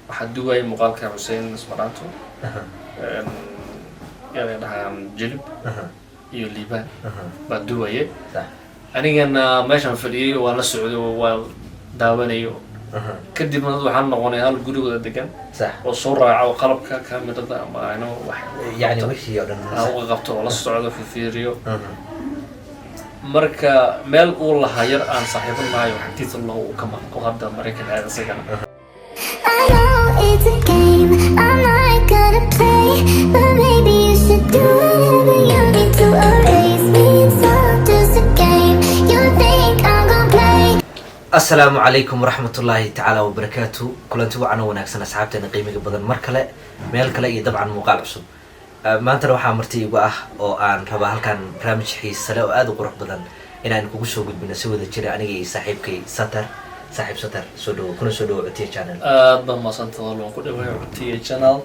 waxaa duwaya muuqaalka Xuseen Ismaraanto yani dhahaan jilib iyo liibaan baa duwaya anigana meeshaan fadhiyay waa la socday waa daawanayo kadibna waxaan noqonay hal gurigooda degan oo soo raaco qalabka kaamirada ama ayno wax yani wixii oo dhan uga qabto oo la socdo fiiriyo marka meel uu lahaa yar aan saaxiibo nahay waxtiisa loo kama oo hadda Mareykan aad asagana I know it's a game, I'm not gonna play, but maybe you should do whatever you need to erase me. It's all just a game, you think I'm gonna play. Assalaamu calaykum waraxmatullaahi tacaala wabarakaatu. Kulanti wacan oo wanaagsan asxaabteena qiimiga badan mar kale meel kale iyo dabcan muuqaal cusub. Maanta waxaa marti igu ah oo aan rabaa halkan barnaamij xiiso leh oo aad u qurux badan inaan kugu soo gudbino si wada jira aniga iyo saaxiibkay Satar. صاحب ستر سودو كنا سودو عتيه channel ما صنت والله كل ما عتيه channel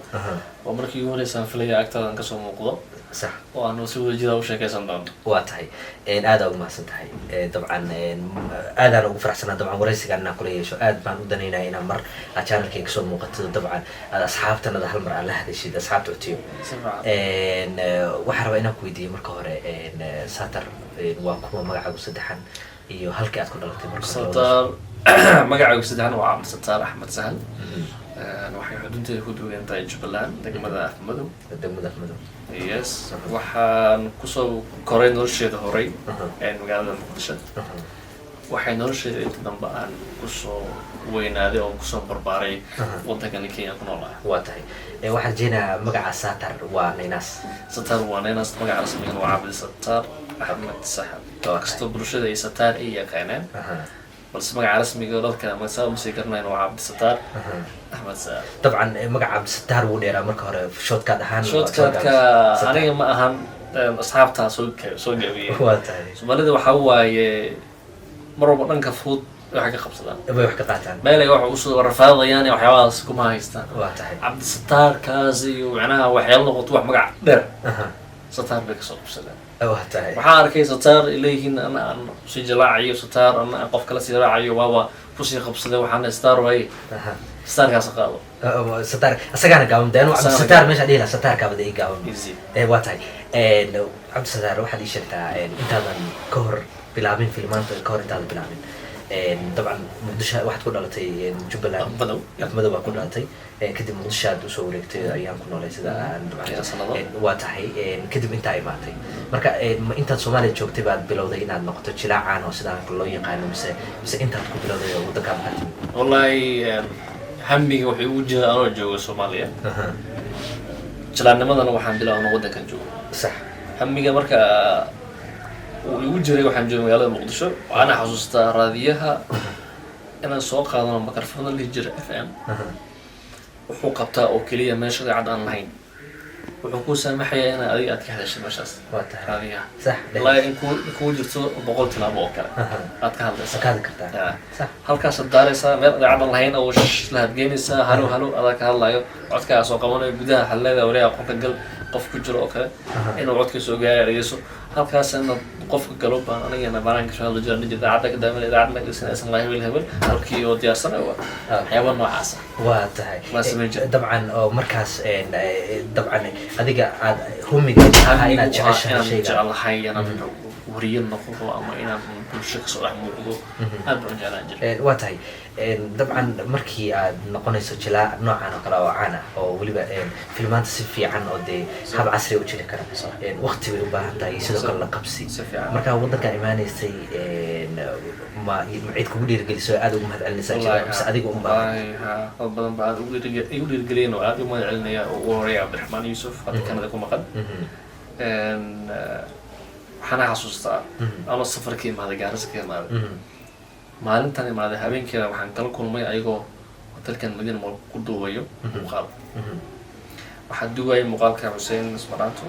ومركي يقول سان فيليا أكتر عن كسر موقضة صح وأنا سوي جدا وش كيس عندهم واتهاي إن هذا ما صنتهاي طبعا هذا لو فرح سنة طبعا ورئيس قالنا كل شيء ما ودنينا هنا مر channel كي كسر موقضة طبعا أصحابنا ده هالمرة على هذا الشيء أصحاب عتيه إن وحرب هنا كويدي مركورة إن ستر وكم مقعد صدحن iyo halkii aad ku dhalatay marka Satar magacaygu sidaan waa Cabdi Satar Axmed Sahal waxay xuduntay ku duwan tahay Jubbaland degmada Afmadow yes waxaan ku soo koray nolosheeda horay ee magaalada Muqdisho waxay nolosheeda inta dambe aan ku soo weynaaday oo ku soo barbaaray wadankan Kenya ku noolaa waa tahay waxaan jeenaa magaca Satar waa Nainas magaca rasmiga waa Cabdi Satar Axmed Sahal كاستو برشة أي ستار أي يقينان بس مقع رسمي قولت كلام مساو مسيكرنا إنه عبد الستار أحمد سهل طبعا مقع عبد الستار ونيرا مركه في شوت كات هان شوت كات أنا ما أهم أصحاب تاع سوق جوية واتاي ثم لذا وحواي مرة بدنا كفوت حاجة خبصة أبغى أحكي قطعتان ما لي واحد وصل رفاضة يعني وحواس كم هايستان واتاي عبد الستار كازي وعناها وحيلا قطوع مقع در ستار بك صوب سلام واتاي waxaan arkay Satar ilayhin ana si jalaaciyo Satar ana qof kala sii raaciyo waaba ku sii qabsaday waxaan star way starkaas qaado Satar asagana gaabam deeno Satar meesha dhila Satar ka baday gaabam waatay Cabdi Satar waxa ii sheegtaa intaadan ka hor bilaabin filmaanta ka hor intaadan bilaabin طبعا مقدشة واحد كنا لتي جبلان مدو كنا لتي كده مقدشة دوسو وريكتي أيام كنا لتي ده واتحي كده أنت أيماتي مركا أنت الصومالي شوكتي بعد بلودي إن النقطة شلاء عن وسنا كله يقانو بس أنت تكون بلودي وده كم هاتي والله همي وحوج أنا جو الصومالية شلاء نمدنا وحمد لله أنا وده كان جو صح همي مركا ويوجري waxaan joogay magaalada Muqdisho waxaan xasuustaa raadiyaha inaan soo qaadano makarfoon la jira FM wuxuu qabtaa oo kaliya meesha cad aan lahayn wuxuu ku saamaxayaa in adiga aad ka hadasho meeshaas raadiyaha صح la in ku jirto 100 tilaabo oo kale aad ka hadlayso ka kartaa صح halkaas daaraysa meel cad aan lahayn oo la hadgeynaysa halo aad ka hadlayo codka soo qabanayo gudaha xalada wareega qofka gal qof ku jiro oo kale inuu codka soo gaarayso halkaas inuu qofka galo baan aniga banaanka soo hadlo jirnay idaacada ka daamal idaacada isna la hebel halkii oo diyaarsan oo xayawaan noocaas waa tahay dabcan oo markaas dabcan adiga aad humiga inaad jeceshahay jecelahay inaan wariyo noqdo ama inaan bulshada soo dhex muuqdo aad baan jeclaan jiray waa tahay dabcan markii aad noqonayso jilaa noocan oo kale oo caan ah oo waliba filmaanta si fiican oo de hab casri u jiri kara waqti bay u baahan tahay sidoo kale la qabsi marka wadanka imaanaysay ma cid kugu dhiirigeliso aad ugu mahadcelinaysaa jilaa mise adiga u baahan badan baan ugu dhiirigeliyay oo aad ugu mahadcelinaya oo horeeya Cabdiraxmaan Yuusuf hadda Kanada ku maqan waxaan xasuustaa anoo safarkii imaaday Gaarisa ka imaaday maalintan imaaday habeenkii waxaan kala kulmay ayagoo hotelkan Madiina Mall ku duubayo muuqaal waxaa duwaya muuqaalka Xuseen Ismaraanto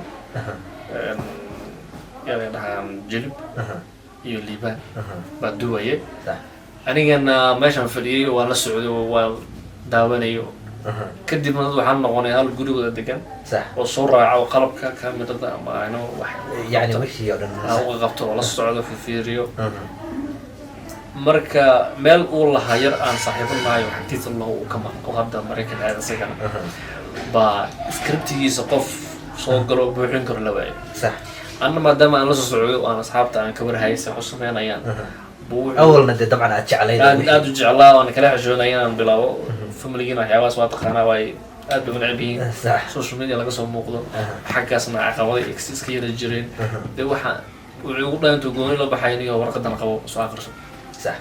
yani dhahaan jilib iyo liibaan baa duwaya anigana meeshaan fadhiyay waa la socday waa daawanayo kadibna waxaan noqonay hal gurigooda degan oo soo raaco qalabka kaamirada ama ayno wax yani wixii oo dhan uga qabto oo la socdo fiiriyo marka meel uu lahaa yar aan saaxiibo nahay xagtiisa uu kama oo hadda Mareykan aad asagana baa scriptigiisa qof soo galo buuxin karo la waayo sax anna maadaama aan la soo socdo oo aan asxaabta aan ka warhayay wax sameynayaan awalna de dabcan aad jeclayd aad u jeclaa waan kala xishoonayaan bilaabo family-gina waxyaabahaas waa taqaanaa way aad bay unacab yihiin social media laga soo muuqdo xaggaasna caqabaday iska yara jireen dee waxa wuxuu ugu dhaanto gooni la baxaynayo warqadan qabo soo akhriso sax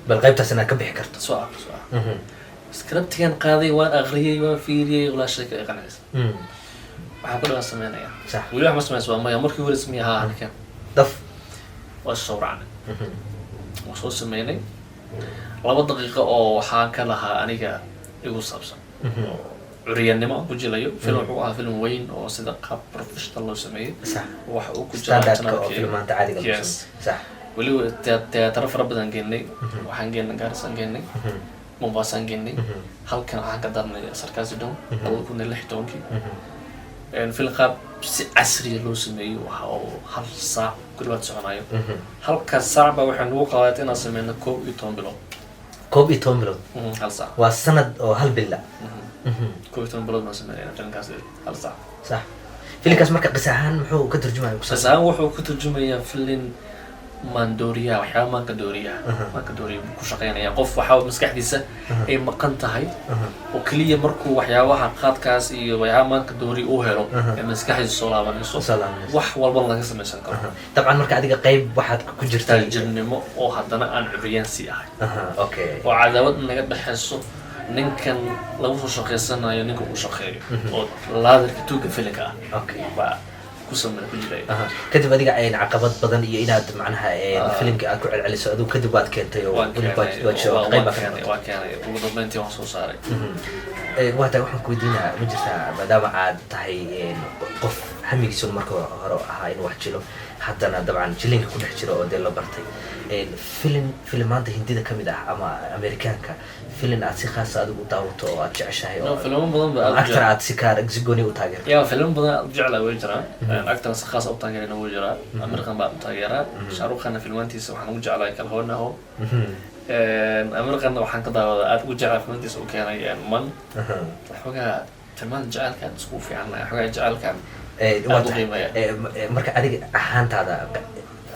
bal qaybtaas inaad ka bixi karto soo akhriso scriptigan qaaday waan akhriyay waan fiiriyay walaashay ka qanacaysa waxaan ku dhawaan sameynayaa sax weli wax ma samayso waa maya markii hore sameeyay haa halkan daf waa soo raacnay waan soo sameynay 2 daqiiqo oo waxaan ka lahaa aniga igu saabsan curyaannimo aan ku jilayo film wuxuu ahaa film weyn oo sida qaab professional loo sameeyay sax waxa uu ku jiraa standardka filmaanta caadiga ah sax weliba teataro fara badan geenay waxaan geenay Gaarsan geenay Mombasa geenay halkan waxaan ka darnay sarkaasi dhow 2016 film qaab si casri loo sameeyo waxa oo 1 saac kulaad soconayo halka saac ba waxaan ugu qaadatay inaan sameeyno 12 bilood 12 bilood 1 saac waa sanad oo 1 bil ah 12 bilood ma sameeyno filmkaas 1 saac صح فيلمkaas marka qis ahaan muxuu ka turjumayaa qis ahaan wuxuu ka turjumayaa film mandooriya waxyaabo manka dooriya ku shaqeynaya qof waxa maskaxdiisa ay maqan tahay oo kaliya markuu waxyaabaha qaadkaas iyo waxyaabo manka doori uu helo ee maskaxdiisa soo laabanayso wax walba laga sameeysan karo dabcan marka adiga qayb waxaad ku jirtaa jirnimo oo haddana aan curyaansi ahay okay oo cadaawad naga dhaxayso ninkan lagu soo shaqeysanayo ninka uu shaqeeyo oo laadarka tuuga filinka ah okay ba ku sameeyay ku jiray kadib adiga ay caqabad badan iyo inaad macnaha filimka aad ku celceliso adigu kadib waad keentay oo waa keenay ugu dambeyntii waan soo saaray waata waxaan ku weydiinaa ma jirtaa maadaama aad tahay qof hamigiisu marka hore ahaa in wax jiro haddana dabcan jilinka ku dhex jiro oo dee la bartay filmaanta hindida kamid ah ama Amerikaanka film aad si khaas ah u daawato oo aad jeceshahay oo film badan ba actor aad si kaar exigoni u taageerto yaa film badan aad jeclaa way jiraan actor si khaas ah u taageerana way jiraan American baa u taageeraa Shahrukh Khan filmantiisa waxaan ugu jeclahay kalhoonaho American waxaan ka daawadaa aad ugu jeclaa filmantiisa uu keenay man waxoogaa filmaan jecelka isku fiican waxoogaa jecelka marka adiga ahaantaada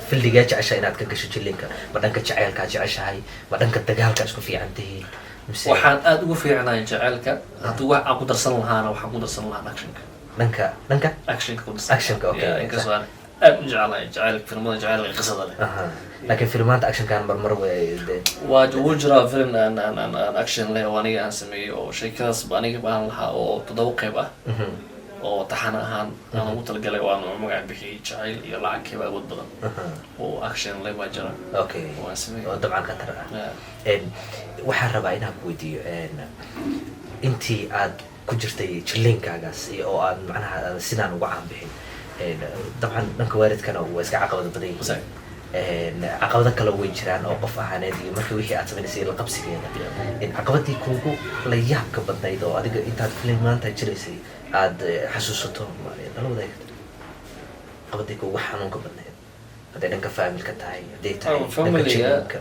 fildigaa jeceshahay inaad ka gasho jilinka ma dhanka jaceylkaa jeceshahay ma dhanka dagaalka isku fiican tihiin waxaan aad ugu fiicnahay jaceylka haddii wax aan ku darsan lahaana waxaan ku darsan lahaa dhanka actionka actionka okay inkastoo aan aad u jeclahay jaceylka filmada jaceylka qisada leh laakiin filmaanta actionkan marmar waa ugu jiraa film aan action leh oo aniga aan sameeyey oo sheekadaas aniga baan lahaa oo 7 qayb ah oo taxana ahaan aan ugu talagalay oo aan magac bixiyay jacayl iyo lacag kiba awood badan oo action leh waa jira okay waan sameeyay oo dabcan ka tar ah waxaan rabaa inaan ku weydiiyo intii aad ku jirtay jilinkaagaas oo aad macnaha sidaan ugu caan bixin dabcan dhanka waalidkana waa iska caqabad badan caqabado kale way jiraan oo qof ahaaneed iyo markii wixii aad samaysay la qabsigeeda caqabadii kuugu la yaabka badnayd oo adiga intaad filmaanta jiraysay aad xasuusato nala wadaagto caqabadii kuugu xanuunka badnayd hadday dhanka faamilka tahay hadday tahay dhanka jilinka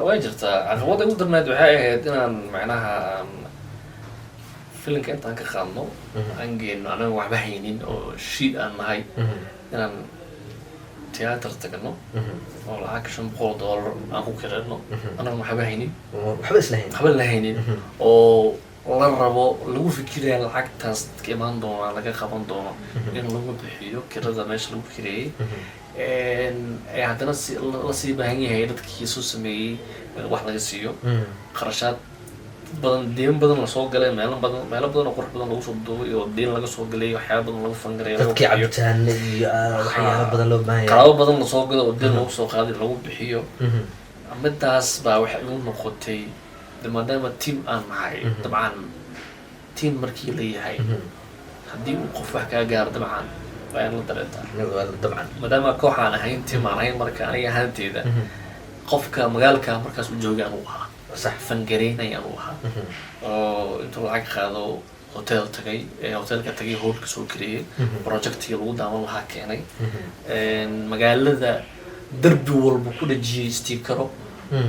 waa jirtaa caqabada ugu darnayd waxay ahayd inaan macnaha filimka intaan ka qaadno aan geenno anaga waxba haynin oo shiid aan nahay inaan theater tagno oo lacag $500 aan ku kirayno anaga waxba haynin waxba la haynin oo la rabo lagu fikiraya lacagtaas ka imaan doona laga qaban doono in lagu bixiyo kirada meesha lagu kireeyay haddana la sii baahan yahay dadkii soo sameeyey wax laga siiyo qarashaad badan deen badan la soo galay meelo badan oo qurux badan lagu soo duubay iyo deen laga soo galay waxyaabo badan lagu fangaray dadkii cabitaan iyo waxyaabo badan loo baahan yahay qalab badan la soo galo oo deen lagu soo qaaday lagu bixiyo midaas baa waxay u noqotay maadaama team aan nahay dabcan team markii la yahay haddii uu qof wax kaa gaaro dabcan waa in la dareetaa dabcan maadaama koox aan ahayn team aan ahayn marka aniga ahaanteeda qofka magaalka markaas u jooga aan u ahaa صح فنجرين أو ها أنتوا العق هذا هوتيل تجي هوتيل كتجي هول كسول كريه بروجكت يلود عمل هاكيني مجال ذا درب والبكون جي ستيكرو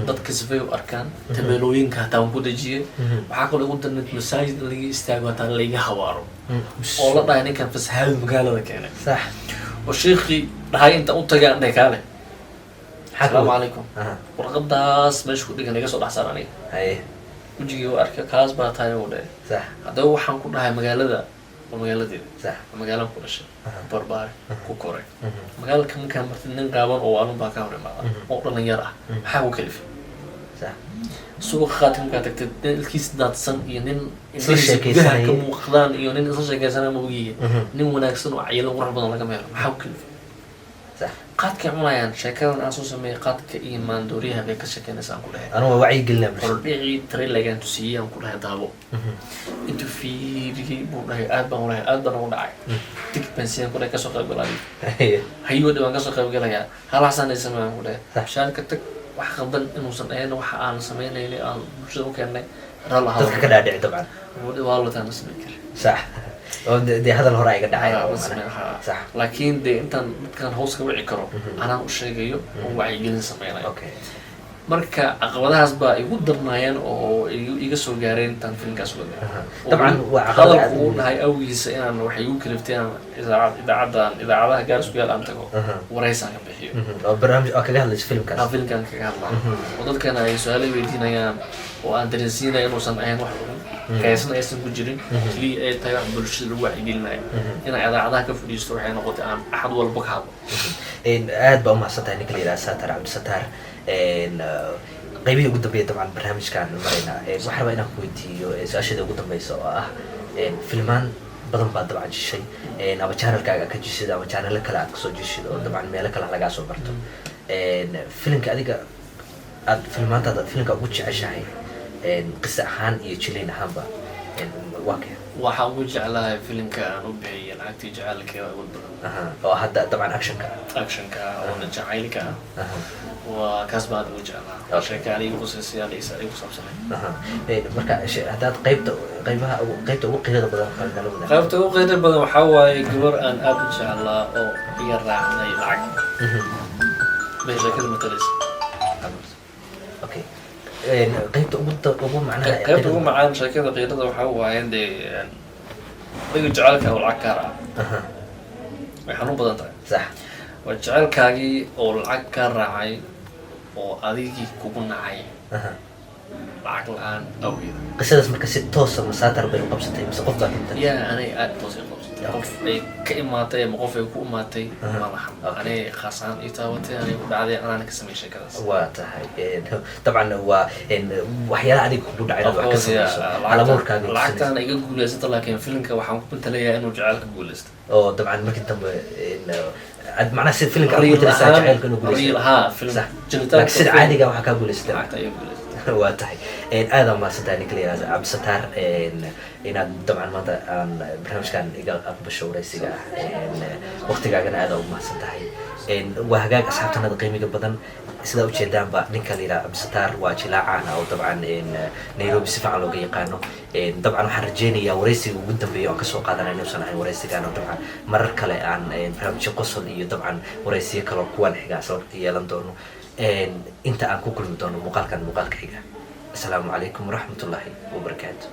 dadka sifay u arkaan tabeelooyinka hataa waan ku dejiyay waxaa kaloo ugu darnay masaajid in laga istaago hataa layga hawaaro oo la dhahay ninkan fasahaadu magaalada keenay صح oo sheekii dhahay inta u tagaan dhahay kaale السلام عليكم warqadaas meesha ku dhigan iga soo dhaxsan aniga اي wajigii u arkay kaas baa tahay u dhahay صح haddaba waxaan ku dhahay magaalada waa magaaladeeda صح magaalaan ku dhashay barbaare ku koray magaalka markaan martay nin qaaban oo anun baa ka hor imaada oo dhalinyar ah maxaa ku kalifay صح suuqa khaatimkaa tagtay nin ilkiis daadsan iyo nin Isla sheekaysanaya. ka muuqdaan iyo nin isla sheekaysanaya ma ogiye nin wanaagsan oo cayilan qurux badan laga meelo maxaa ku kalifay صح qaadkay cunayaan sheekadan aan soo sameeyay qaadka iyo maandooriyaha bay ka sheekeynaysa aan ku dhahay انا وعي قلنا مش hordhicii trailergaan tusiyey aan ku dhahay daabo intuu fiiriyey buu dhahay aad baan ulahay aad baan ugu dhacay tig bansiyaan ku dhahay kasoo qaybgalaayo hayo dhawaan kasoo qaybgalayaa halaasaan ay sameeyaan ku dhahay shaarka tag wax qaldan inuusan ahayn waxa aan sameynayna aan bulshada u keennay ral ahaa dadka ka dhaadhici dabcan waa la taana sameyn kara صح dee hadal hore ayga dhacay صح laakiin dee intaan dadkan hoos ka wici karo anaan u sheegayo oo wacyigelin sameynayo okay marka caqabadahaas baa igu darnaayeen oo iga soo gaareen intaan filimkaas waday dabcan waa caqabad hadalku uu dhahay awgiisa inaan waxay igu kaliftay inaan idaacadaha gaar isku yaal aan tago wareysaan ka bixiyo oo barnaamij oo kaga hadlaysa filimkaas aan filimkan kaga hadlaa oo dadkana ay su-aalo weydiinayaan oo aan dareensiinaya inuusan ahayn wax kaysna aysan ku jirin keliya ay tahay wax bulshada lagu wacyigelinayo inay idaacadaha ka fadhiisto waxay noqotay aan axad walba ka hadlo aad baa umahadsan tahay ninka la yidhaha satar cabdisataar qaybihii ugu dambeeya dabcan barnaamijkaan marayna waxaan rabaa inaan ku weydiiyo su-aashada ugu dambeysa oo ah filmaan badan baa dabcan jishay ama channelkaaga ka jishid ama channelo kale aad kasoo jishid oo dabcan meelo kale lagaa soo barto filimka adiga aad filmaantaada filimka ugu jeceshahay qisa ahaan iyo jilayn ahaanba waa kee waxaan ugu jeclahay filimka aan u bixiyay lacagtii jacaylkeeda ugu badan oo hadda dabcan actionka oo jacaylka waa kaas baan ugu jeclaa sheeka aniga quseysayaan igu saabsanay marka haddaad qaybaha qaybta ugu qiirada badan kala wada qaybta ugu qiirada badan waxaa waaye gabar aan aad u jeclaa oo iga raacnay lacag bay sheekada matalaysa okay qaybta ugu macnaha qaybta ugu macaan sheekada qiirada waxaa waaye dee adiga jacaylka oo lacag kaa raaca way xanuun badan tahay sax waa jacaylkaagii oo lacag kaa raacay oo adigii kugu nacay lacag la-aan awgeeda qisadaas marka si toosa masaatar bay u qabsatay mise qof baa inta yaa anay aad toos ay qabsatay qof ay ka imaatay ama qof ay ku imaatay malahan anay khaasaan ii taabatay anay u dhacday anaan ka sameeyay sheekadaas waa tahay dabcan waa waxyaalaha adiga kugu dhacay inaad wax ka sameyso halabuurkaaga lacagtaan iga guulaysata laakiin filimka waxaan ku bintalayaa inuu jacaylka guulaysto oo dabcan markii dambe macnaha sida filimka aad kutaleysaa jacaylka inuu guulaysto sida caadiga waxaa kaa guulaysatay lacagta iga guulaysatay waa tahay aada umahadsantahay ninka la yihahdo cabdisataar inaad dabcan maanta aan barnaamijkan iga aqbasho wareysiga ah waqtigaagana aada umahadsan tahay waa hagaag asxaabtanada qiimiga badan sidaa ujeedaanba ninka la yihahdo cabdisataar waa jilaacaan oo dabcan nairobi si fiican looga yaqaano dabcan waxaan rajeynayaa wareysiga ugu dambeeya oan kasoo qaadanay inuusan ahayn wareysigaan oo dabcan marar kale aan barnaamijyo qosol iyo dabcan wareysiyo kaloo kuwan xiga isla yeelan doono inta aan ku kulmi doono muuqaalkan muuqaalka xiga asalaamu calaykum waraxmatullaahi wabarakaatu